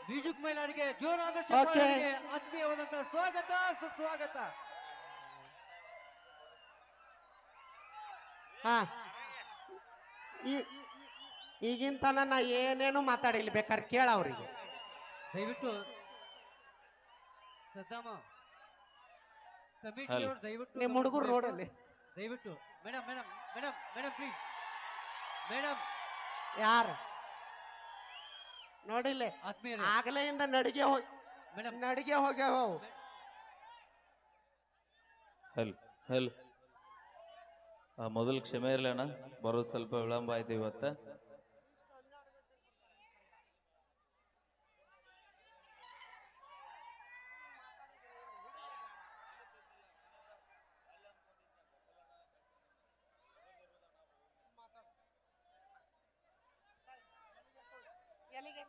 Music ಮೈಲಾರಿಗೆ ಜೋರಾದ ಚಪ್ಪಾಳೆಗೆ ಆತ್ಮೀಯವಾದಂತಹ ಸ್ವಾಗತ ಸುಸ್ವಾಗತ. ಹಾ ಈಗಿನ ತನ ನಾ ಏನೇನು ಮಾತಾಡಿಲ್ಲ, ಬೇಕಾದ್ರೆ ಕೇಳ ಅವ್ರಿಗೆ. ದಯವಿಟ್ಟು ಸದ್ದಾಮ ಕಮಿಟಿಯವರು ದಯವಿಟ್ಟು ನಿಮ್ಮ ಹುಡುಗರು ರೋಡಲ್ಲಿ ದಯವಿಟ್ಟು madam madam madam madam please madam. ಯಾರು ನೋಡಿಲ್ಲ ಆತ್ಮೀಯ ಆಗಲೆಯಿಂದ ನಡಿಗೆ ಹೋಗಿ ಮೇಡಮ್ ನಡಿಗೆ ಹೋಗ್ಯಾವ. ಹಲ್ ಹಲ್ ಮೊದಲು ಕ್ಷಮೆ ಇರಲಿ ಅಣ್ಣ, ಬರೋದು ಸ್ವಲ್ಪ ವಿಳಂಬ ಆಯ್ತು ಇವತ್ತ. ಎಲ್ಲಿಗೆ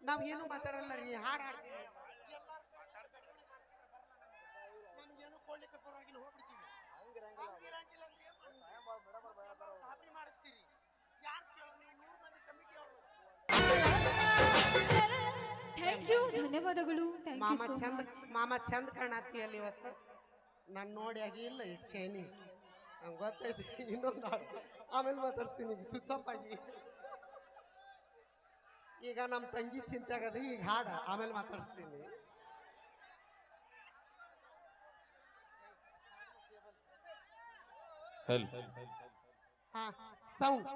ನಾವ್ ಏನು ಮಾತಾಡಲ್ಲ ರೀ, ಹಾಡು ಹಾಡ್ತೀವಿ. ನಮ್ಗೇನು ಕೊಡ್ಲಿಕ್ಕೆ ಪರವಾಗಿಲ್ಲ, ಹೋಗ್ಬಿಡ್ತೀವಿ. ಮಾಡಿಸ್ತೀರಿ ಯಾರು ಕೇಳೋ, ನೀವು 100 ಮಂದಿ ಕಮಿಟಿ ಅವರು. ಥ್ಯಾಂಕ್ ಯು, ಧನ್ಯವಾದಗಳು. ಮಾಮ ಚಂದ ಕಾಣತ್ತಿ ಅಲ್ಲಿ ಇವತ್ತು. ನಾನು ನೋಡಿ ಆಗಿ ಇಲ್ಲ ಇಟ್ಟು ಚೈನಿ ನಂಗೆ ಗೊತ್ತೈತಿ. ಇನ್ನೊಂದು ಹಾಡು ಆಮೇಲೆ ಮಾತಾಡ್ಸ್ತೀನಿ, ಈಗ ಸ್ವಿಚ್ ಆಫ್ ಆಗಿ. ಈಗ ನಮ್ಮ ತಂಗಿ ಚಿಂತೆ ಆಗದ, ಈಗ ಹಾಡ ಆಮೇಲೆ ಮಾತಾಡಿಸ್ತೀನಿ. ಹಲ್ ಹಾ ಸೌಂಡ್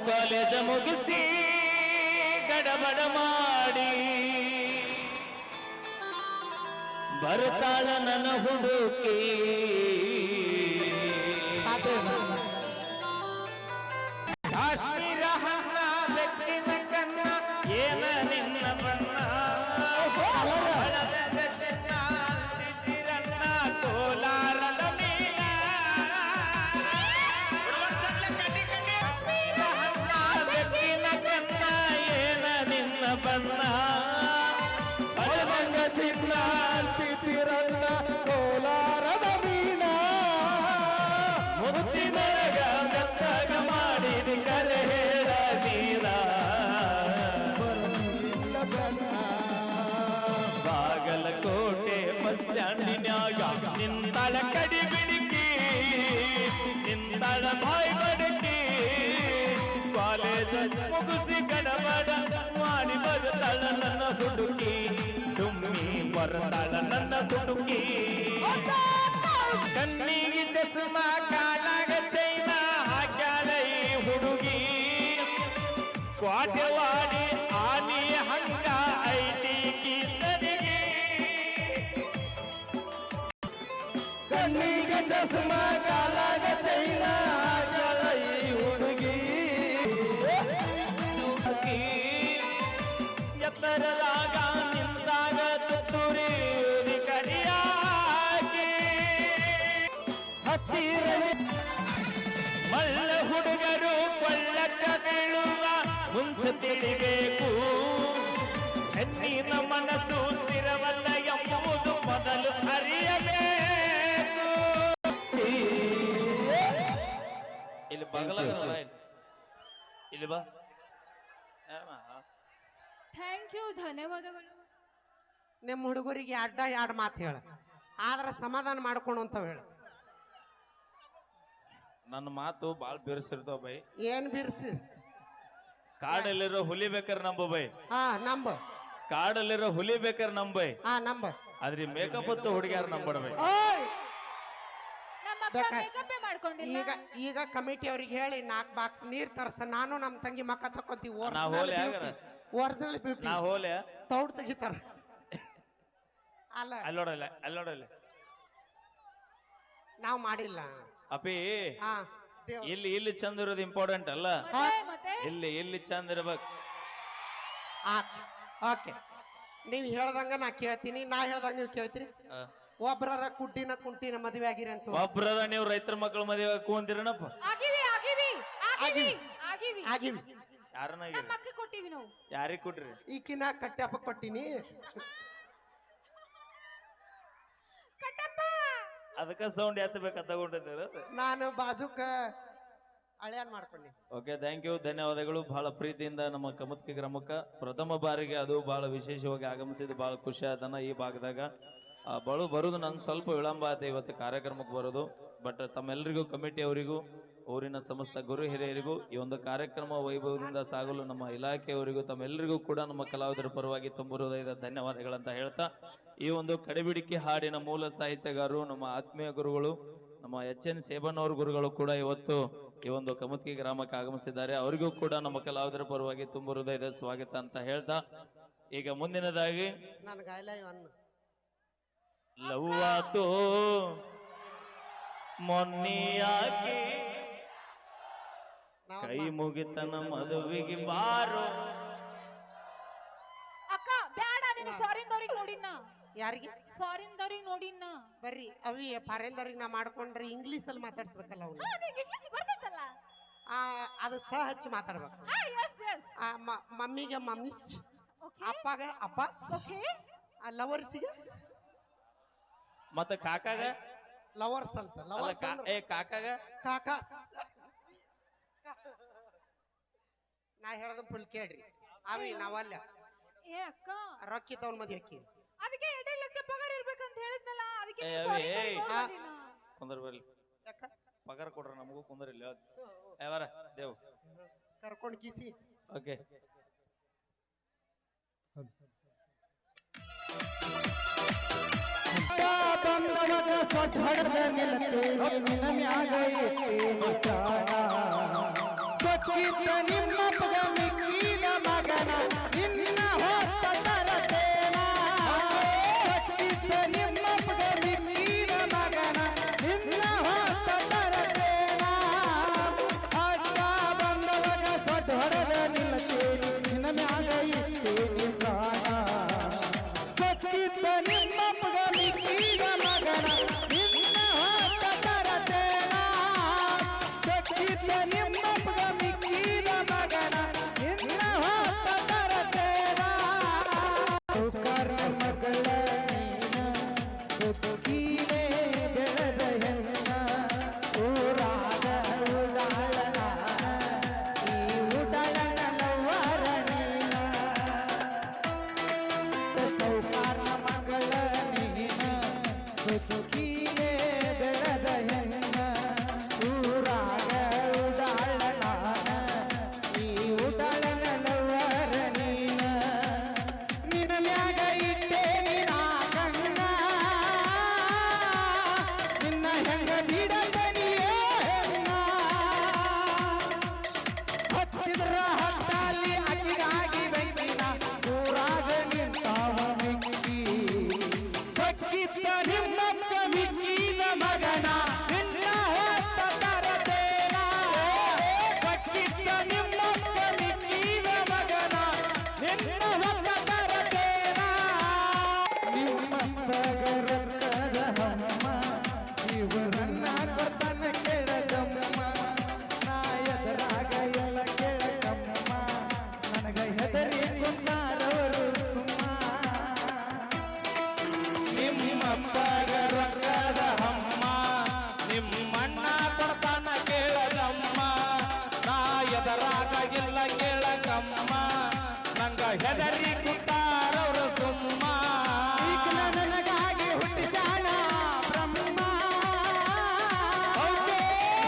ಕಾಲೇಜ ಮುಗಿಸಿ ಗಡಬಡ ಮಾಡಿ ಬರ್ತಾಳ ನನ್ನ ಹುಡುಕಿ, ಕಾಶ್ಮೀರ ಹಣ್ಣ ಬೆಕ್ಕಿನ ಕನ್ನ ಏನ ನಿನ್ನ ಬಣ್ಣ, ಹಳದ ಚಿನ್ನ ತಿತ್ತಿರನ್ನ ಕೋಲಾರದ ಮೀನ, ಹಣ್ಣ ಬೆಕ್ಕಿನ ಕನ್ನ ಏನ ನಿನ್ನ ಬಣ್ಣ, ಹಳದಂಗ ಚಿನ್ನ ತಿತ್ತಿರನ್ನ ಕೋಲಾರದ ಮೀನ, ಮುತ್ತಿನರಗ ಬೆತ್ತಗ ಮಾಡಿದ ಕರೆ ಹೇಳ ನೀರ, ಬಾಗಲಕೋಟೆ ಬಸ್ ಸ್ಟ್ಯಾಂಡಿನ್ಯಾಗ ನಿಂತಾಳ ಕಡಿ ಬಿಡಿಕಿ, ನಿಂತಾಳ ಬಾಯ್ ಬಡಕಿ, ಕಾಲೇಜ್ ಮುಗಿಸಿ ಗಡಬಡ ಮಾಡಿ ಬರ್ತಾಳ ನನ್ನ ಹುಡುಕಿ, ಡುಮ್ಮಿ ಬರ್ತಾಳ ನನ್ನ ಹುಡುಕಿ, ಕಣ್ಣಿಗೆ ಚಸ್ಮ ಕಾಲಾಗ ಚೈನ ಹಾಕ್ಯಾಳ ಈ ಹುಡುಗಿ, ಕ್ವಾಟವಾಡಿ ಆನಿ ಹಂಗ ಐತಿ ಕೀರ್ತನಿಗೆ, ಕಣ್ಣಿಗೆ ಚಸ್ಮ ಕಾಲಾಗ ಚೈನ ಹಾಕ್ಯಾಳ ಈ ಹುಡುಗಿ, ಎತ್ತರದಾಗ ನಿಂತಾಗ ತುತ್ತೂರಿ ಕಡಿಯಾಗಿ, ಹತ್ತಿರ ಮಳ್ಳ ಹುಡುಗರು ಕೊಳ್ಳಕ್ಕ ಬೀಳುವ ಮುಂಚೆ ತಿಳಿಬೇಕು, ಹೆಣ್ಣಿನ ಮನಸ್ಸು ಸ್ಥಿರವಲ್ಲ ಎಂಬುದು ಮೊದಲು ಅರಿಯಬೇಕು. ಇಲ್ಲಿ ಬಗಲ ಇಲ್ಲಿ ಬಾ. ಥ್ಯಾಂಕ್ ಯು, ಧನ್ಯವಾದಗಳು. ನಿಮ್ಮ ಹುಡುಗರಿಗೆ ಅಡ್ಡ ಎರಡು ಮಾತು ಹೇಳ, ಆದ್ರೆ ಸಮಾಧಾನ ಮಾಡ್ಕೊಂಡು ಅಂತ ಹೇಳ. ನನ್ನ ಮಾತು ಬಾಳ್ ಬಿರ್ಸಿರ್ತಾವ ಬೈ. ಏನ್ ಬಿರ್ಸಿ? ಕಾಡಲ್ಲಿರೋ ಹುಲಿ ಬೇಕಾರೆ ನಂಬ ಬೈ. ಹಾ ನಂಬ. ಕಾಡಲ್ಲಿರೋ ಹುಲಿ ಬೇಕಾರೆ ನಂಬೈ. ಹಾ ನಂಬ. ಆದ್ರೆ ಮೇಕಪ್ ಹಚ್ಚೋ ಹುಡುಗಿಯಾರ ನಂಬಡ ಬೈ. ಈಗ ಈಗ ಕಮಿಟಿ ಅವ್ರಿಗೆ ಹೇಳಿ 4 ಬಾಕ್ಸ್ ನೀರ್ ತರ್ಸ, ನಾನು ನಮ್ಮ ತಂಗಿ ಮಕ್ಕ ತಕೊಂತೀವಿ. ಒರಿಜಿನಲ್ ಬ್ಯೂಟಿ ನಾ ಹೋಲೆ ತೌಡ್ ತೆಗಿತಾರ. ಅಲ್ಲ ಅಲ್ಲೋಡಲ್ಲ ಅಲ್ಲೋಡಲ್ಲ ನಾವ್ ಮಾಡಿಲ್ಲ ಅಪಿ. ಹಾ ಇಲ್ಲಿ ಇಲ್ಲಿ ಚಂದ ಇರೋದು ಇಂಪಾರ್ಟೆಂಟ್ ಅಲ್ಲ, ಇಲ್ಲಿ ಇಲ್ಲಿ ಚಂದ ಇರ್ಬೇಕು. ಓಕೆ, ನೀವ್ ಹೇಳ್ದಂಗ ನಾ ಕೇಳ್ತೀನಿ, ನಾ ಹೇಳ್ದಂಗ ನೀವ್ ಕೇಳ್ತೀರಿ. ಒಬ್ರರ ಕುಡ್ಡಿನ ಕುಂಟಿನ ಮದುವೆ ಆಗಿರಿ ಅಂತ. ಒಬ್ರದ ನೀವು ರೈತರ ಮಕ್ಕಳ ಮದುವೆ ಕೂಂದಿರನಪ್ಪ. ಆಗಿವಿ ಯಾರನ್ನಾಗಿರಿ ನಮ್ಮ ಅಕ್ಕ ಕೊಟ್ಟಿವಿ ನಾವು. ಯಾರಿಗ್ ಕೊಟ್ರಿ? ಈಕಿನ ಕಟ್ಟಪ್ಪ ಕೊಟ್ಟಿನಿ. ಕಟ್ಟಪ್ಪ ಅದಕ್ಕ ಸೌಂಡ್ ಎತ್ತಬೇಕಂತ ತಗೊಂಡಿದ್ದೀರ. ನಾನು ಬಾಜುಕ ಹಳ್ಯಾನ್ ಮಾಡ್ಕೊಂಡಿ. ಓಕೆ, ಥ್ಯಾಂಕ್ ಯು, ಧನ್ಯವಾದಗಳು. ಬಹಳ ಪ್ರೀತಿಯಿಂದ ನಮ್ಮ ಕಮತ್ಕಿ ಗ್ರಾಮಕ್ಕೆ ಪ್ರಥಮ ಬಾರಿಗೆ ಅದು ಬಹಳ ವಿಶೇಷವಾಗಿ ಆಗಮಿಸಿದ್ದು ಬಹಳ ಖುಷಿ ಆದನ. ಈ ಭಾಗದಾಗ ಬರೋದು ನಂಗೆ ಸ್ವಲ್ಪ ವಿಳಂಬ ಆಯ್ತು ಇವತ್ತು ಕಾರ್ಯಕ್ರಮಕ್ಕೆ ಬರೋದು. ಬಟ್ ತಮ್ಮೆಲ್ಲರಿಗೂ, ಕಮಿಟಿಯವರಿಗೂ, ಊರಿನ ಸಮಸ್ತ ಗುರು ಹಿರಿಯರಿಗೂ, ಈ ಒಂದು ಕಾರ್ಯಕ್ರಮ ವೈಭವದಿಂದ ಸಾಗಲು ನಮ್ಮ ಇಲಾಖೆಯವರಿಗೂ, ತಮ್ಮೆಲ್ಲರಿಗೂ ಕೂಡ ನಮ್ಮ ಕಲಾವಿದರ ಪರವಾಗಿ ತುಂಬ ಹೃದಯದ ಧನ್ಯವಾದಗಳಂತ ಹೇಳ್ತಾ, ಈ ಒಂದು ಕಡೆಬಿಡಿಕೆ ಹಾಡಿನ ಮೂಲ ಸಾಹಿತ್ಯಗಾರರು ನಮ್ಮ ಆತ್ಮೀಯ ಗುರುಗಳು ನಮ್ಮ HN ಸೇಬಣ್ಣವ್ರ ಗುರುಗಳು ಕೂಡ ಇವತ್ತು ಈ ಒಂದು ಕಮತ್ಕಿ ಗ್ರಾಮಕ್ಕೆ ಆಗಮಿಸಿದ್ದಾರೆ. ಅವರಿಗೂ ಕೂಡ ನಮ್ಮ ಕಲಾವಿದರ ಪರವಾಗಿ ತುಂಬ ಹೃದಯದ ಸ್ವಾಗತ ಅಂತ ಹೇಳ್ತಾ, ಈಗ ಮುಂದಿನದಾಗಿ ನನಗೆ ಐ ಲವ್ ಅನ್ನು ಲವ್ವಾತೋ ಮೊನ್ನಿಯಾಗಿ ಕೈ ಮುಗಿತನ ಮದುವೆಗೆ ಬಾರೋ. ಅಕ್ಕ ಬ್ಯಾಡ, ನೀನು ಫಾರಿನ್ ದವ್ರಿಗೆ ನೋಡಿನ. ಯಾರಿಗೆ? ಫಾರಿನ್ ದವ್ರಿಗೆ ನೋಡಿನ. ಬರ್ರಿ ಅವಿ ಫಾರಿನ್ದವ್ರಿಗೆ ನಾ ಮಾಡ್ಕೊಂಡ್ರೆ ಇಂಗ್ಲೀಷ್ ಅಲ್ಲಿ ಮಾತಾಡ್ಸ್ಬೇಕಲ್ಲ ಅವ್ನು. ಇಂಗ್ಲಿಷ್ ಬರ್ತೈತಲ್ಲ. ಅದು ಸ ಹಚ್ಚಿ ಮಾತಾಡ್ಬೇಕು. Yes yes. ಮಮ್ಮಿಗೆ ಮಮ್ಮಿಸ್, ಓಕೆ ಅಪ್ಪಗ ಅಪ್ಪಾಸ್, ಓಕೆ. ಲವರ್ಸಿಗೆ ಮತ್ತೆ ಕಾಕಾಗ ಲವರ್ಸ್ ಅಂತ. ಅಲ್ಲ ಲವರ್ಸ್ ಏ ಕಾಕಾಗ ಕಾಕಾಸ್. ನಾ ಹೇಳದ ಫುಲ್ ಕೇಳ್ರಿ. ಅವಿ ನಾವಲ್ಲ ಏ ಅಕ್ಕ, ರೊಕ್ಕಿದ್ದವನ್ ಮದಿ ಅಕ್ಕಿ. ಅದಕ್ಕೆ 2 ಲಕ್ಷ ಪಗಾರ ಇರ್ಬೇಕಂತ ಹೇಳಿದ್ನಲ್ಲ, ಅದಕ್ಕೆ ಏ, ನೀನ್ ಅವಿ, foreign ಏಯ್. ದವ್ರಿಗೆ ನೋಡಿನ. ಕುಂದರ್ ಬರ್ಲಿ, ಯಾಕ ಪಗಾರ ಕೊಡ್ರ ನಮಗೂ ಕುಂದರಿಲ್ಲ ಯಾವಾರ ದೇವ್. ಕರ್ಕೊಂಡ್ ಕಿಸಿ. ಓಕೆ, ಬಂದವಾಗ ಸ್ವಟ್ ಹೊಡೆದ ನಿಲ್ಲತೇನೆ ನಿನ್ನ ಮ್ಯಾಗ ಇಟ್ಟೇನೆ ಪ್ರಾಣ. ಸ್ವಚ್ಛಿದ್ದ ನಿಮ್ಮಪ್ಪಗ ಮಿಕ್ಕಿದ ಮಗನ ನಿನ್ನ ಹೊತ್ತ ತರತೇನ. ಸ್ವಚ್ಛಿದ್ದ ನಿಮ್ಮಪ್ಪಗ ಮಿಕ್ಕಿದ ಮಗನ ನಿನ್ನ ಹೊತ್ತ ತರತೇನ. ಅಕ್ಕ ಬಂದವಾಗ ಸ್ವಟ್ ಹೊಡೆದ ನಿಲ್ಲತೇನೆ ನಿನ್ನ ಮ್ಯಾಗ ಇಟ್ಟೇನೆ ಪ್ರಾಣ. ಸ್ವಚ್ಛಿದ್ದ ನಿಮ್ಮಪ್ಪಗ ಮಿಕ್ಕಿದ ಮಗನ ನಿನ್ನ ಹೊತ್ತ ತರತೇನ. ಸ್ವಚ್ಛಿದ್ದ ನಿಮ್ಮಪ್ಪಗ ಮಿಕ್ಕಿದ ಮಗನ ನಿನ್ನ ಹೊತ್ತ ತರತೇನ. ಸೌಕಾರ ಮಗಳ ನೀನ ಸುಖೀನೇ ಬೆಳೆದ ಹೆಣ್ಣ. ಊರಾಗ ಉಡಾಳ ನಾನ, ಈ ಉಡಾಳನ ನವ್ವಾರ ನೀನ. ಸೌಕಾರ ಮಗಳ ನೀನ ಸುಖೀನೇ ಬೆಳೆದ ಹೆಣ್ಣ. ಊರಾಗ ಉಡಾಳ ನಾನ, ಈ ಉಡಾಳನ ಲವ್ವರ ನೀನ. ನಿನ್ನ ಮ್ಯಾಗ ಇಟ್ಟೇನಿ ನಾ ಕಣ್ಣ, ನಿನ್ನ ಹೆಂಗ ಬಿಡದನಿಯೇ ಹೆಣ್ಣ. ಹತ್ತಿದ್ರ ಹತ್ತಲ್ಲಿ ಅಕ್ಕಿಗಾಗಿ ಬೆಂಕಿನ ಊರಾಗ ನಿಂತಾವ ಮಿಕ್ಕಿ. ಸ್ವಚ್ಛಿದ್ದ ನಿಮ್ಮಪ್ಪ ಮಿಕ್ಕಿದ ಮಗನ ನಿನ್ನ ಹೊತ್ತ ತರತೇನ. ಸ್ವಚ್ಛಿದ್ದ ನಿಮ್ಮಪ್ಪ ಮಿಕ್ಕಿದ ಮಗನ ನಿನ್ನ ಹೊತ್ತ ತರತೇನ. ನಿಮ್ಮಪ್ಪಗ ರೊಕ್ಕದ ಹಮ್ಮ, ಇವರನ್ನ ಕೊಡ್ತಾನ ಕೆಳಗಮ್ಮ. ನಾ ಎದರಾಗ ಎಲ್ಲ ಕೆಳಗಮ್ಮ, ನನಗ ಹೆದರಿ ಕುಂತಾರವರು ಸುಮ್ಮ. ನಿಮ್ಮಪ್ಪಗ ರೊಕ್ಕದ ಹಮ್ಮ, ನಿಮ್ಮಣ್ಣ ಕೊಡ್ತಾನ ಕೇಳಗಮ್ಮ. ನಾ ಎದರಾಗಿಲ್ಲ ಕೇಳಕಮ್ಮ, ನಂಗ ಹೆದರಿ ಕುಂತಾರವ್ರು ಸುಮ್ಮ. ಈಗಿನ ನನಗಾಗಿ ಹುಟ್ಟಿಸ್ಯಾನ ಬ್ರಹ್ಮ.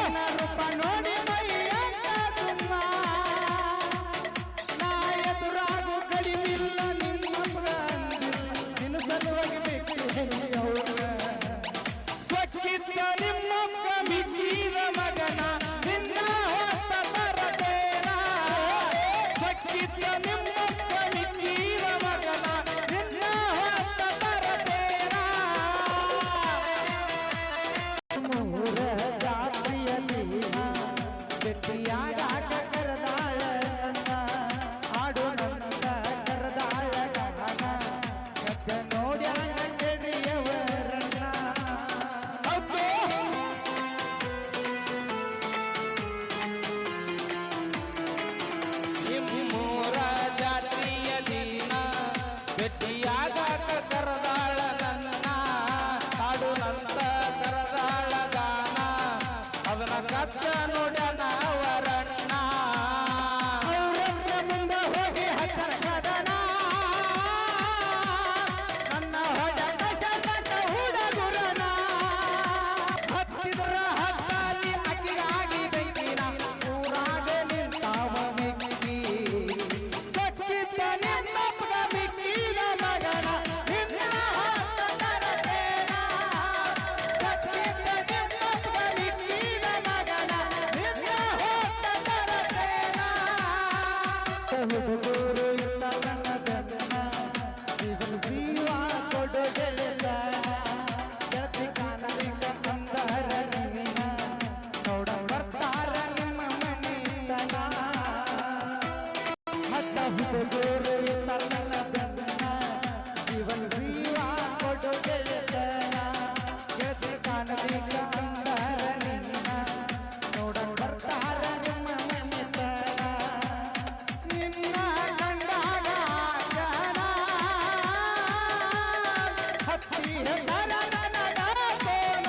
ನನ್ನ ರೂಪ ನೋಡಿ ಮೈಯಂತ ತುಮ್ಮ. ನಾ ಎದುರಾಗು ಕಡಿಮಿಲ್ಲ ನಿಮ್ಮಪ್ಪಗ ಅಂದಿಲ್ಲ, ನಿನ್ನ ಸಲುವಾಗಿ ಬಿಟ್ಟಿದ್ದೇನೆ ಅವ್ರನ್ನ. ಸ್ವಚ್ಛಿದ್ದ ನಿಮ್ಮಪ್ಪ ಮಿಕ್ಕಿದ ಮಗನ ನಿನ್ನ ಹೊತ್ತ ತರತೇನ. ಸ್ವಚ್ಛಿದ್ದ ನಿಮ್ಮಪ್ಪ ಮಿಕ್ಕಿದ ಮಗನ ನಿನ್ನ ಹೊತ್ತ ತರತೇನ. ಮೂರ ಜಾತ್ರೆಯಲ್ಲಿ ಭೇಟಿಯಾಗಾಕ ಕರೆದಾಳ ನನ್ನ. ಆಡು ನನ್ನ ಕರೆದಾಳ ಗಾನ, ಕದ್ದ ನೋಡ್ಯಾನ ಕೆಡಿಯವರನ್ನ. ಹುಡುಗರು ಇಲ್ಲ ನನ್ನ ಬೆನ್ನ ಜೀವನ ಜೀವ ಕೊಡು ಗೆಳೆತನ ಗೆಳತಿ ಕಾಣಲಿಲ್ಲ ಅಂದರ ನೀನ ನೋಡ ಬರ್ತಾರ ನಿಮ್ಮ ಮನೆತನ ಮತ್ತ ಹುಡುಗರು ಇಲ್ಲ ನನ್ನ ಬೆನ್ನ ಜೀವನ ಜೀವ ಕೊಡು ಗೆಳೆತನ ಗೆಳತಿ ಕಾಣಲಿಲ್ಲ ಅಂದರ ನೀನ ನೋಡ ಬರ್ತಾರ ನಿಮ್ಮ ಮನೆತನ ನಿನ್ನ ಕಂಡಾಗ ಜನ ಹತ್ತಿ ಹೆದರ ನನಗ ಕೋಲ.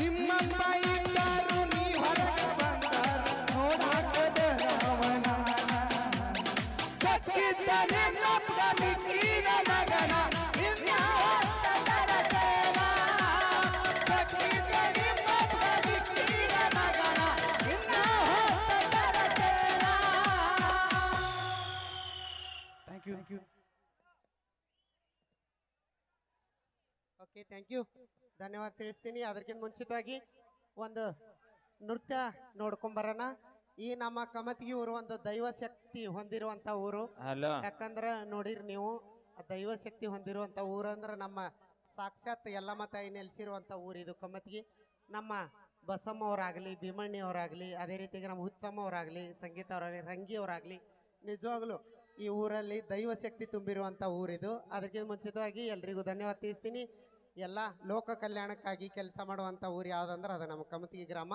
ನಿಮ್ಮಮ್ಮ ಇದ್ದರು ನೀ ಹೊರಗೆ ಬಂದರ ನೋಡಾಕದ ರಾವಣ ಸಕ್ಕಿದ್ದ ನಿನ್ನಪ್ಪ ಮಿಕ್ಕಿದ ಮಗನ ಇನ್ನ ಹೊತ್ತ ತರತೇನ ಸಕ್ಕಿದ್ದ ನಿಮ್ಮಪ್ಪ ಮಿಕ್ಕಿದ ಮಗನ ಇನ್ನ ಹೊತ್ತ ತರತೇನ. Thank you. Okay thank you, ಧನ್ಯವಾದ ತಿಳಿಸ್ತೀನಿ. ಅದಕ್ಕಿಂತ ಮುಂಚಿತವಾಗಿ ಒಂದು ನೃತ್ಯ ನೋಡ್ಕೊಂಬರೋಣ. ಈ ನಮ್ಮ ಕಮತ್ಗಿ ಊರು ಒಂದು ದೈವ ಶಕ್ತಿ ಹೊಂದಿರುವಂಥ ಊರು. ಹಲೋ ಯಾಕಂದ್ರೆ ನೋಡಿರಿ ನೀವು, ಆ ದೈವ ಶಕ್ತಿ ಹೊಂದಿರುವಂಥ ಊರಂದ್ರೆ ನಮ್ಮ ಸಾಕ್ಷಾತ್ ಯಲ್ಲಮ್ಮ ತಾಯಿ ನೆಲೆಸಿರುವಂಥ ಊರಿದು ಕಮತ್ಗಿ. ನಮ್ಮ ಬಸಮ್ಮ ಅವರಾಗಲಿ, ಭೀಮಣ್ಣಿ ಅವರಾಗಲಿ, ಅದೇ ರೀತಿಯಾಗಿ ನಮ್ಮ ಹುಚ್ಚಮ್ಮ ಅವರಾಗಲಿ, ಸಂಗೀತ ಅವರಾಗಲಿ, ರಂಗಿ ಅವರಾಗಲಿ, ನಿಜವಾಗ್ಲೂ ಈ ಊರಲ್ಲಿ ದೈವ ಶಕ್ತಿ ತುಂಬಿರುವಂಥ ಊರಿದು. ಅದಕ್ಕಿಂತ ಮುಂಚಿತವಾಗಿ ಎಲ್ರಿಗೂ ಧನ್ಯವಾದ ತಿಳಿಸ್ತೀನಿ. ಎಲ್ಲ ಲೋಕ ಕಲ್ಯಾಣಕ್ಕಾಗಿ ಕೆಲಸ ಮಾಡುವಂಥ ಊರು ಯಾವುದಂದ್ರೆ ಅದು ನಮ್ಮ ಕಮತ್ಗಿ ಗ್ರಾಮ.